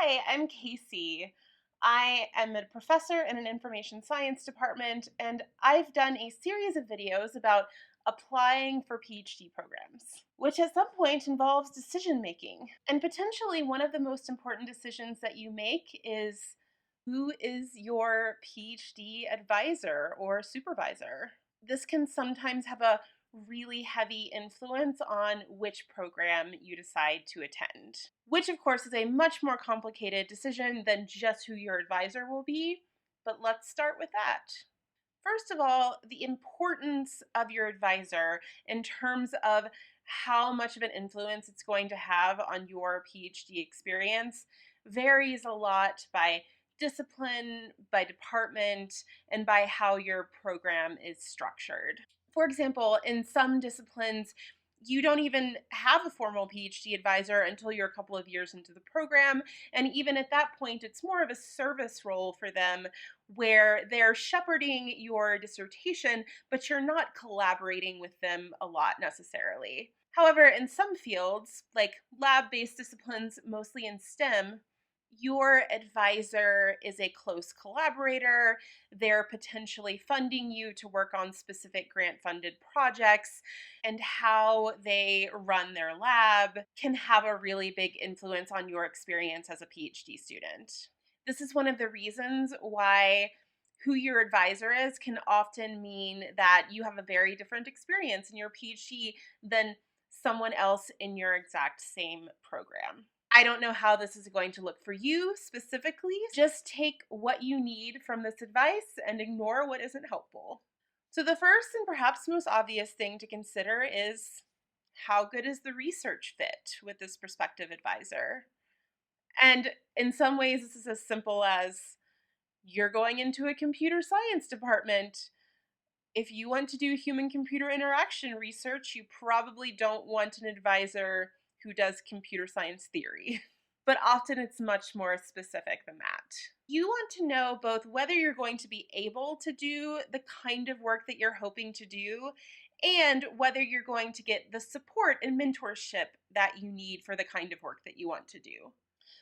Hi, I'm Casey. I am a professor in an information science department, and I've done a series of videos about applying for PhD programs, which at some point involves decision making. And potentially one of the most important decisions that you make is who is your PhD advisor or supervisor. This can sometimes have a really heavy influence on which program you decide to attend, which of course is a much more complicated decision than just who your advisor will be. But let's start with that. First of all, the importance of your advisor in terms of how much of an influence it's going to have on your PhD experience varies a lot by discipline, by department, and by how your program is structured. For example, in some disciplines, you don't even have a formal PhD advisor until you're a couple of years into the program. And even at that point, it's more of a service role for them where they're shepherding your dissertation, but you're not collaborating with them a lot necessarily. However, in some fields, like lab-based disciplines, mostly in STEM, your advisor is a close collaborator. They're potentially funding you to work on specific grant-funded projects, and how they run their lab can have a really big influence on your experience as a PhD student. This is one of the reasons why who your advisor is can often mean that you have a very different experience in your PhD than someone else in your exact same program. I don't know how this is going to look for you specifically. Just take what you need from this advice and ignore what isn't helpful. So, the first and perhaps most obvious thing to consider is how good is the research fit with this prospective advisor? And in some ways, this is as simple as you're going into a computer science department. If you want to do human computer interaction research, you probably don't want an advisor who does computer science theory. But often it's much more specific than that. You want to know both whether you're going to be able to do the kind of work that you're hoping to do and whether you're going to get the support and mentorship that you need for the kind of work that you want to do.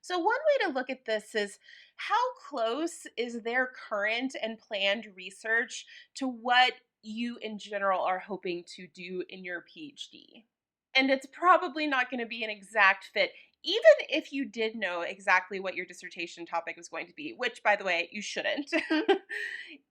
So, one way to look at this is how close is their current and planned research to what you in general are hoping to do in your PhD? And it's probably not going to be an exact fit, even if you did know exactly what your dissertation topic was going to be, which, by the way, you shouldn't.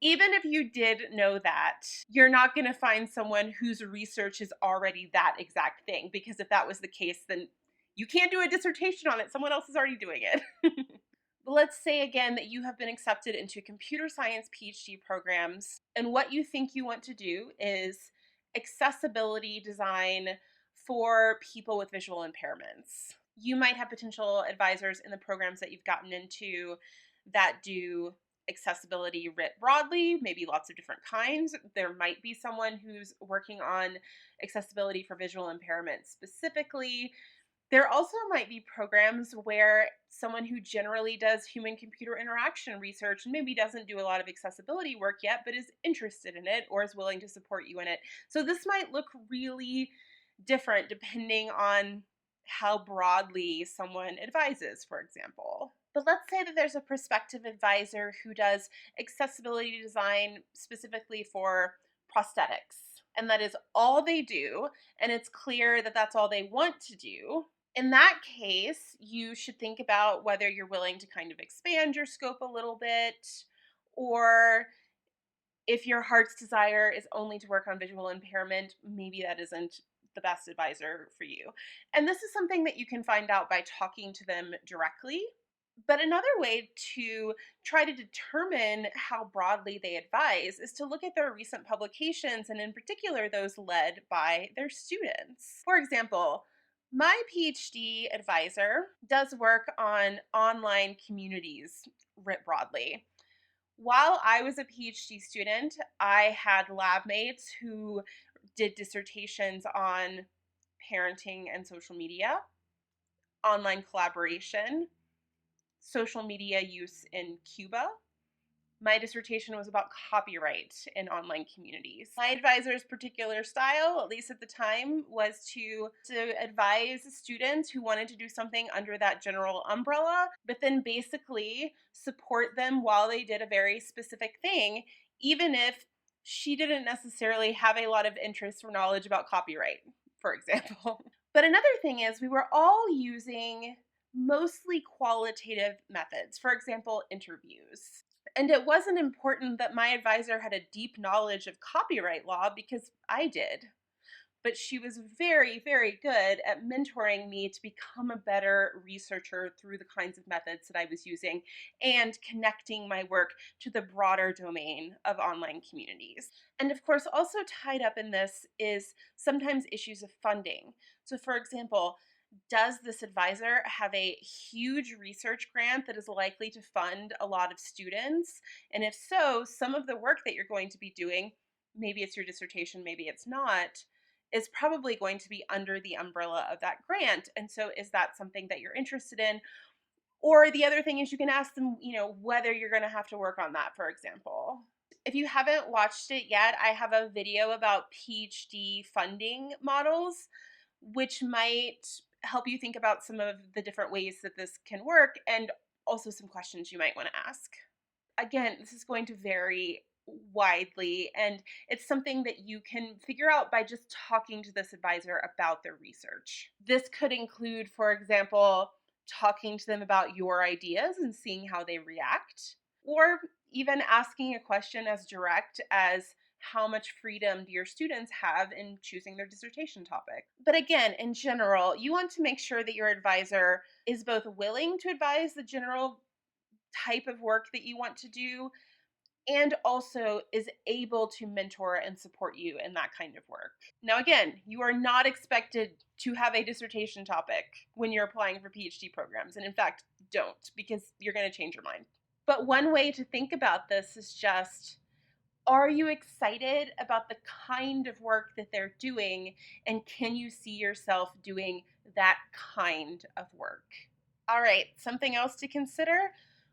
Even if you did know that, you're not going to find someone whose research is already that exact thing, because if that was the case, then you can't do a dissertation on it. Someone else is already doing it. But let's say again that you have been accepted into computer science PhD programs, and what you think you want to do is accessibility design for people with visual impairments. You might have potential advisors in the programs that you've gotten into that do accessibility writ broadly, maybe lots of different kinds. There might be someone who's working on accessibility for visual impairment specifically. There also might be programs where someone who generally does human computer interaction research and maybe doesn't do a lot of accessibility work yet, but is interested in it or is willing to support you in it. So this might look really different depending on how broadly someone advises, for example. But let's say that there's a prospective advisor who does accessibility design specifically for prosthetics, and that is all they do, and it's clear that that's all they want to do. In that case, you should think about whether you're willing to kind of expand your scope a little bit, or if your heart's desire is only to work on visual impairment, maybe that isn't the best advisor for you. And this is something that you can find out by talking to them directly. But another way to try to determine how broadly they advise is to look at their recent publications, and in particular, those led by their students. For example, my PhD advisor does work on online communities writ broadly. While I was a PhD student, I had lab mates who did dissertations on parenting and social media, online collaboration, social media use in Cuba, My dissertation was about copyright in online communities. My advisor's particular style, at least at the time, was to advise students who wanted to do something under that general umbrella, but then basically support them while they did a very specific thing, even if she didn't necessarily have a lot of interest or knowledge about copyright, for example. But another thing is, we were all using mostly qualitative methods, for example, interviews. And it wasn't important that my advisor had a deep knowledge of copyright law because I did. But she was very, very good at mentoring me to become a better researcher through the kinds of methods that I was using and connecting my work to the broader domain of online communities. And of course, also tied up in this is sometimes issues of funding. So, for example, does this advisor have a huge research grant that is likely to fund a lot of students? And if so, some of the work that you're going to be doing, maybe it's your dissertation, maybe it's not, is probably going to be under the umbrella of that grant. And so is that something that you're interested in? Or the other thing is you can ask them, whether you're going to have to work on that, for example. If you haven't watched it yet, I have a video about PhD funding models, which might help you think about some of the different ways that this can work and also some questions you might want to ask. Again, this is going to vary widely, and it's something that you can figure out by just talking to this advisor about their research. This could include, for example, talking to them about your ideas and seeing how they react, or even asking a question as direct as, how much freedom do your students have in choosing their dissertation topic? But again, in general, you want to make sure that your advisor is both willing to advise the general type of work that you want to do and also is able to mentor and support you in that kind of work. Now, again, you are not expected to have a dissertation topic when you're applying for PhD programs. And in fact, don't, because you're going to change your mind. But one way to think about this is just, are you excited about the kind of work that they're doing? And can you see yourself doing that kind of work? All right, something else to consider.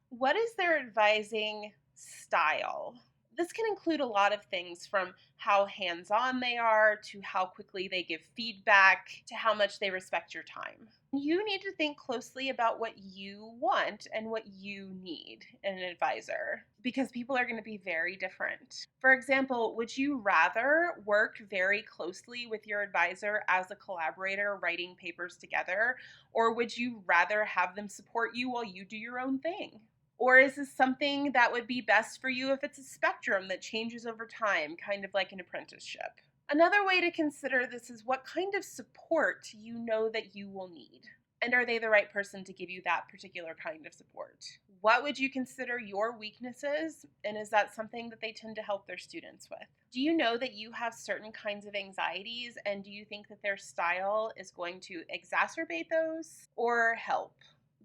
What is their advising style? This can include a lot of things, from how hands-on they are, to how quickly they give feedback, to how much they respect your time. You need to think closely about what you want and what you need in an advisor, because people are going to be very different. For example, would you rather work very closely with your advisor as a collaborator writing papers together, or would you rather have them support you while you do your own thing? Or is this something that would be best for you if it's a spectrum that changes over time, kind of like an apprenticeship? Another way to consider this is what kind of support you know that you will need. And are they the right person to give you that particular kind of support? What would you consider your weaknesses? And is that something that they tend to help their students with? Do you know that you have certain kinds of anxieties, and do you think that their style is going to exacerbate those or help?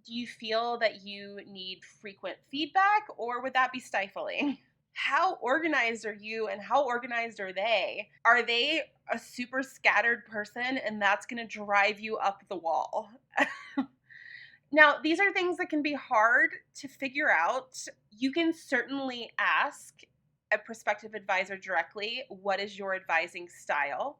Do you feel that you need frequent feedback, or would that be stifling? How organized are you and how organized are they? Are they a super scattered person and that's going to drive you up the wall? Now, these are things that can be hard to figure out. You can certainly ask a prospective advisor directly, what is your advising style?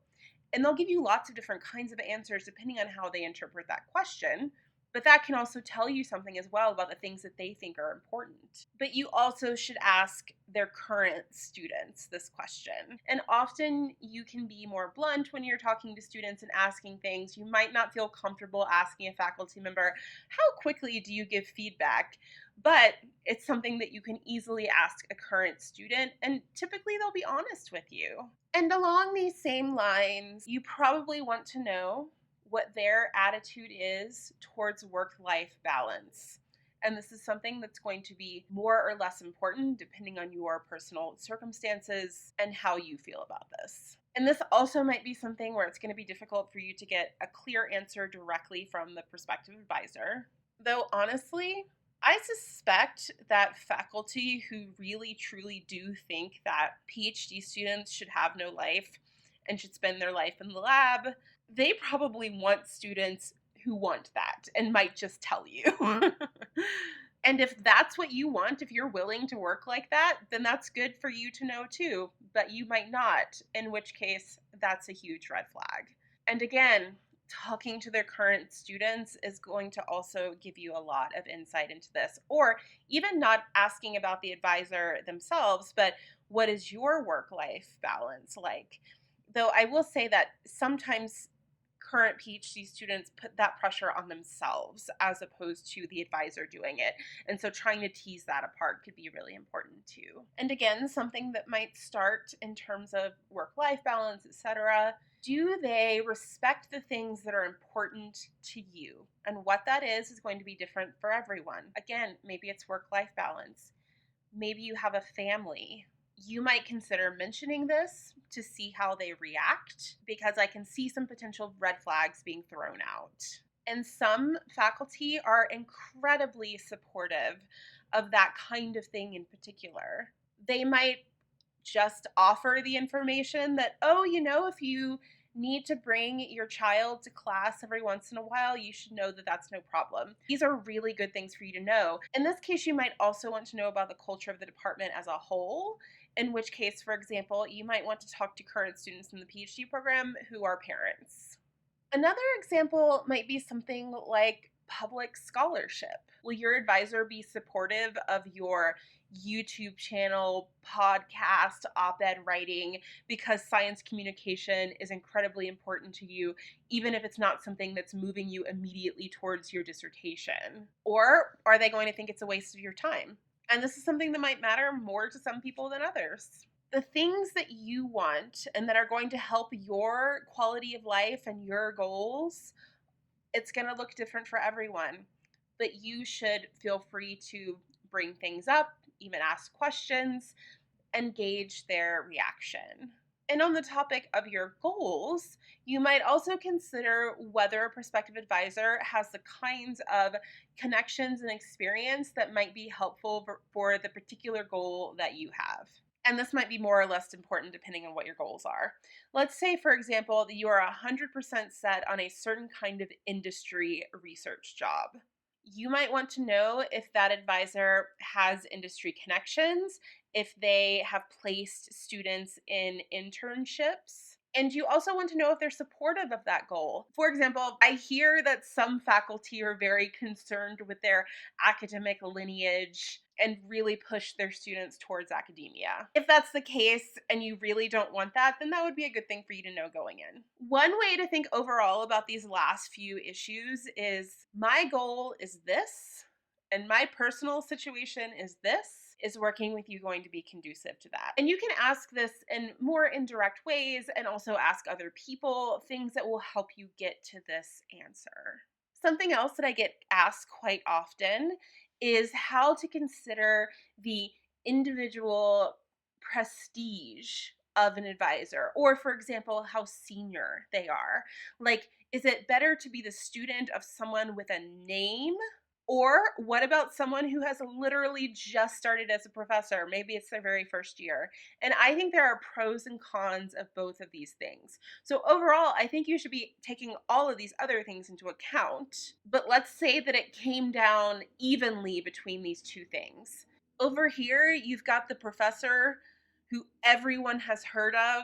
And they'll give you lots of different kinds of answers depending on how they interpret that question. But that can also tell you something as well about the things that they think are important. But you also should ask their current students this question. And often you can be more blunt when you're talking to students and asking things. You might not feel comfortable asking a faculty member, how quickly do you give feedback? But it's something that you can easily ask a current student, and typically they'll be honest with you. And along these same lines, you probably want to know what their attitude is towards work-life balance. And this is something that's going to be more or less important depending on your personal circumstances and how you feel about this. And this also might be something where it's going to be difficult for you to get a clear answer directly from the prospective advisor. Though honestly, I suspect that faculty who really truly do think that PhD students should have no life and should spend their life in the lab, they probably want students who want that and might just tell you. And if that's what you want, if you're willing to work like that, then that's good for you to know too. But you might not, in which case, that's a huge red flag. And again, talking to their current students is going to also give you a lot of insight into this. Or even not asking about the advisor themselves, but what is your work life balance like? Though I will say that sometimes current PhD students put that pressure on themselves as opposed to the advisor doing it. And so trying to tease that apart could be really important too. And again, something that might start in terms of work-life balance, etc. Do they respect the things that are important to you? And what that is going to be different for everyone. Again, maybe it's work-life balance. Maybe you have a family. You might consider mentioning this to see how they react, because I can see some potential red flags being thrown out. And some faculty are incredibly supportive of that kind of thing in particular. They might just offer the information that, oh, if you need to bring your child to class every once in a while, you should know that that's no problem. These are really good things for you to know. In this case, you might also want to know about the culture of the department as a whole, in which case, for example, you might want to talk to current students in the PhD program who are parents. Another example might be something like public scholarship. Will your advisor be supportive of your YouTube channel, podcast, op-ed writing because science communication is incredibly important to you, even if it's not something that's moving you immediately towards your dissertation? Or are they going to think it's a waste of your time? And this is something that might matter more to some people than others. The things that you want and that are going to help your quality of life and your goals, it's going to look different for everyone. But you should feel free to bring things up, even ask questions, and gauge their reaction. And on the topic of your goals, you might also consider whether a prospective advisor has the kinds of connections and experience that might be helpful for the particular goal that you have. And this might be more or less important depending on what your goals are. Let's say, for example, that you are 100% set on a certain kind of industry research job. You might want to know if that advisor has industry connections, if they have placed students in internships. And you also want to know if they're supportive of that goal. For example, I hear that some faculty are very concerned with their academic lineage and really push their students towards academia. If that's the case and you really don't want that, then that would be a good thing for you to know going in. One way to think overall about these last few issues is my goal is this, and my personal situation is this. Is working with you going to be conducive to that? And you can ask this in more indirect ways and also ask other people things that will help you get to this answer. Something else that I get asked quite often is how to consider the individual prestige of an advisor, or for example, how senior they are. Like, is it better to be the student of someone with a name? Or what about someone who has literally just started as a professor? Maybe it's their very first year. And I think there are pros and cons of both of these things. So overall, I think you should be taking all of these other things into account. But let's say that it came down evenly between these two things. Over here, you've got the professor who everyone has heard of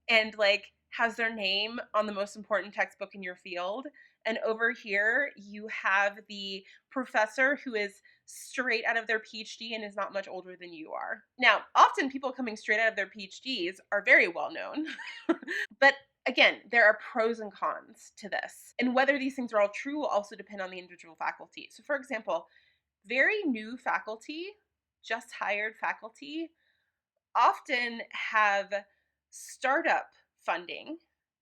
and like has their name on the most important textbook in your field. And over here, you have the professor who is straight out of their PhD and is not much older than you are. Now, often people coming straight out of their PhDs are very well known. But again, there are pros and cons to this. And whether these things are all true will also depend on the individual faculty. So for example, very new faculty, just hired faculty, often have startup funding,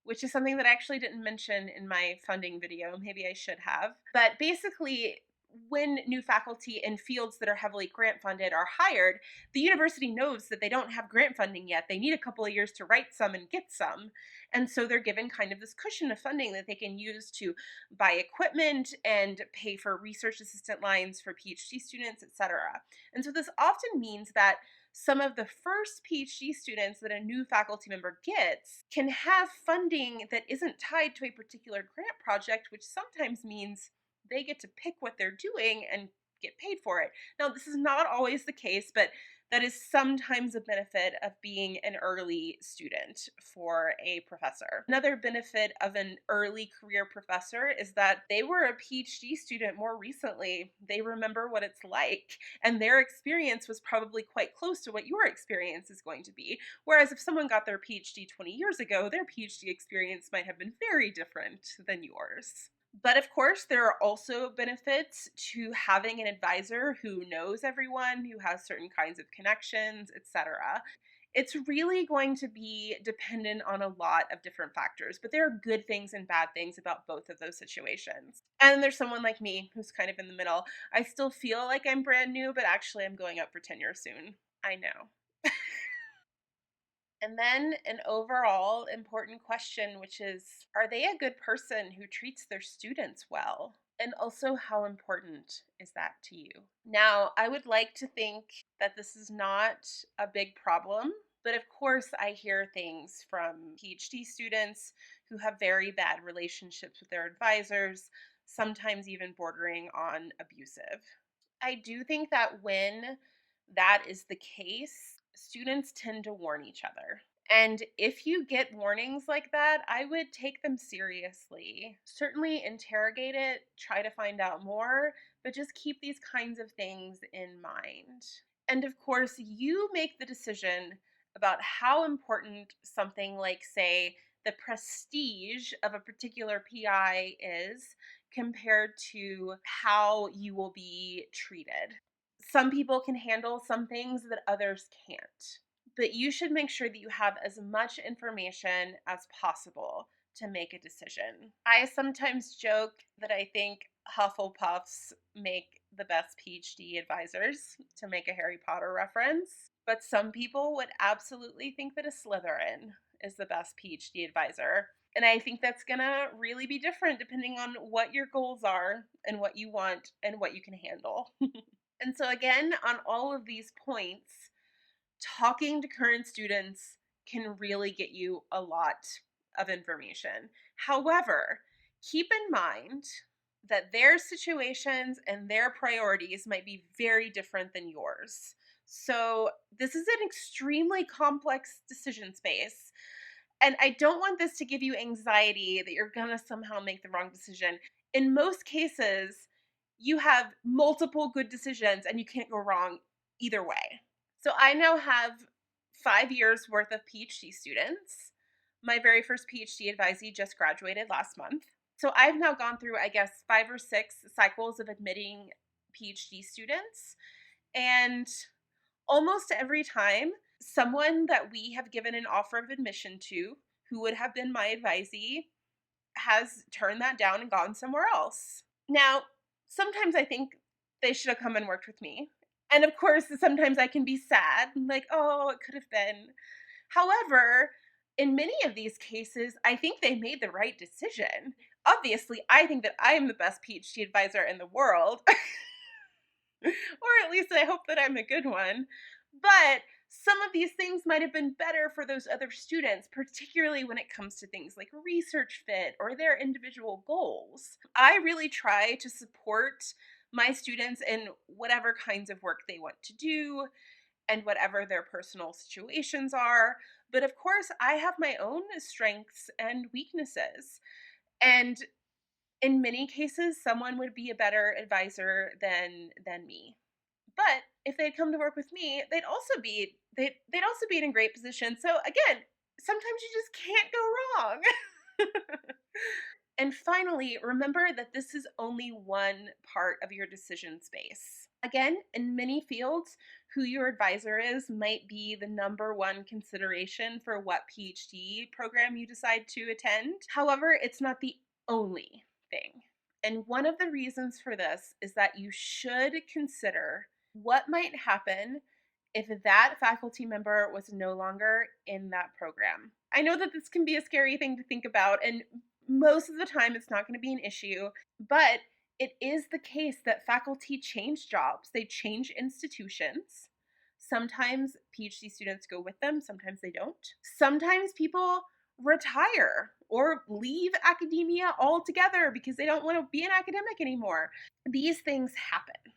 which is something that I actually didn't mention in my funding video. Maybe I should have. But basically, when new faculty in fields that are heavily grant funded are hired, the university knows that they don't have grant funding yet. They need a couple of years to write some and get some. And so they're given kind of this cushion of funding that they can use to buy equipment and pay for research assistant lines for PhD students, etc. And so this often means that some of the first PhD students that a new faculty member gets can have funding that isn't tied to a particular grant project, which sometimes means they get to pick what they're doing and get paid for it. Now, this is not always the case, but that is sometimes a benefit of being an early student for a professor. Another benefit of an early career professor is that they were a PhD student more recently. They remember what it's like, and their experience was probably quite close to what your experience is going to be. Whereas if someone got their PhD 20 years ago, their PhD experience might have been very different than yours. But of course, there are also benefits to having an advisor who knows everyone, who has certain kinds of connections, etc. It's really going to be dependent on a lot of different factors, but there are good things and bad things about both of those situations. And there's someone like me who's kind of in the middle. I still feel like I'm brand new, but actually I'm going up for tenure soon. I know. And then an overall important question, which is, are they a good person who treats their students well? And also, how important is that to you? Now, I would like to think that this is not a big problem, but of course, I hear things from PhD students who have very bad relationships with their advisors, sometimes even bordering on abusive. I do think that when that is the case, students tend to warn each other. And if you get warnings like that, I would take them seriously. Certainly interrogate it, try to find out more, but just keep these kinds of things in mind. And of course, you make the decision about how important something like, say, the prestige of a particular PI is compared to how you will be treated. Some people can handle some things that others can't, but you should make sure that you have as much information as possible to make a decision. I sometimes joke that I think Hufflepuffs make the best PhD advisors, to make a Harry Potter reference, but some people would absolutely think that a Slytherin is the best PhD advisor. And I think that's gonna really be different depending on what your goals are and what you want and what you can handle. And so, again, on all of these points, talking to current students can really get you a lot of information. However, keep in mind that their situations and their priorities might be very different than yours. So, this is an extremely complex decision space. And I don't want this to give you anxiety that you're going to somehow make the wrong decision. In most cases, you have multiple good decisions and you can't go wrong either way. So I now have 5 years worth of PhD students. My very first PhD advisee just graduated last month. So I've now gone through, I guess, 5 or 6 cycles of admitting PhD students. And almost every time, someone that we have given an offer of admission to, who would have been my advisee, has turned that down and gone somewhere else. Now, sometimes I think they should have come and worked with me. And of course, sometimes I can be sad, like, oh, it could have been. However, in many of these cases, I think they made the right decision. Obviously, I think that I am the best PhD advisor in the world. Or at least I hope that I'm a good one. But some of these things might have been better for those other students, particularly when it comes to things like research fit or their individual goals. I really try to support my students in whatever kinds of work they want to do and whatever their personal situations are. But of course, I have my own strengths and weaknesses. And in many cases, someone would be a better advisor than me. But if they'd come to work with me, they'd also be in a great position. So again, sometimes you just can't go wrong. And finally, remember that this is only one part of your decision space. Again, in many fields, who your advisor is might be the number one consideration for what PhD program you decide to attend. However, it's not the only thing. And one of the reasons for this is that you should consider what might happen if that faculty member was no longer in that program. I know that this can be a scary thing to think about, and most of the time it's not going to be an issue, but it is the case that faculty change jobs, they change institutions. Sometimes PhD students go with them, sometimes they don't. Sometimes people retire or leave academia altogether because they don't want to be an academic anymore. These things happen.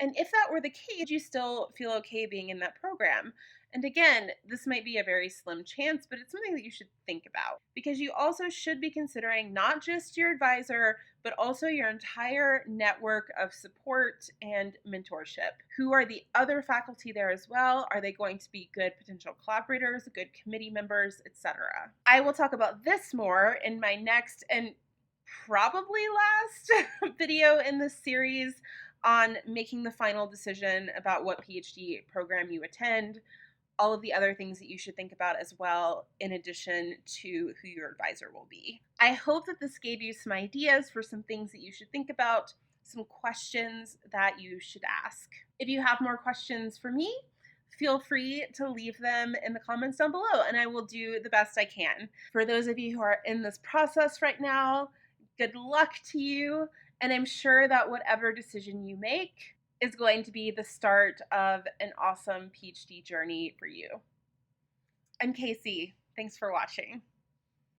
And if that were the case, would you still feel okay being in that program? And again, this might be a very slim chance, but it's something that you should think about because you also should be considering not just your advisor, but also your entire network of support and mentorship. Who are the other faculty there as well? Are they going to be good potential collaborators, good committee members, etc.? I will talk about this more in my next and probably last video in this series on making the final decision about what PhD program you attend, all of the other things that you should think about as well, in addition to who your advisor will be. I hope that this gave you some ideas for some things that you should think about, some questions that you should ask. If you have more questions for me, feel free to leave them in the comments down below, and I will do the best I can. For those of you who are in this process right now, good luck to you, and I'm sure that whatever decision you make is going to be the start of an awesome PhD journey for you. I'm Casey. Thanks for watching.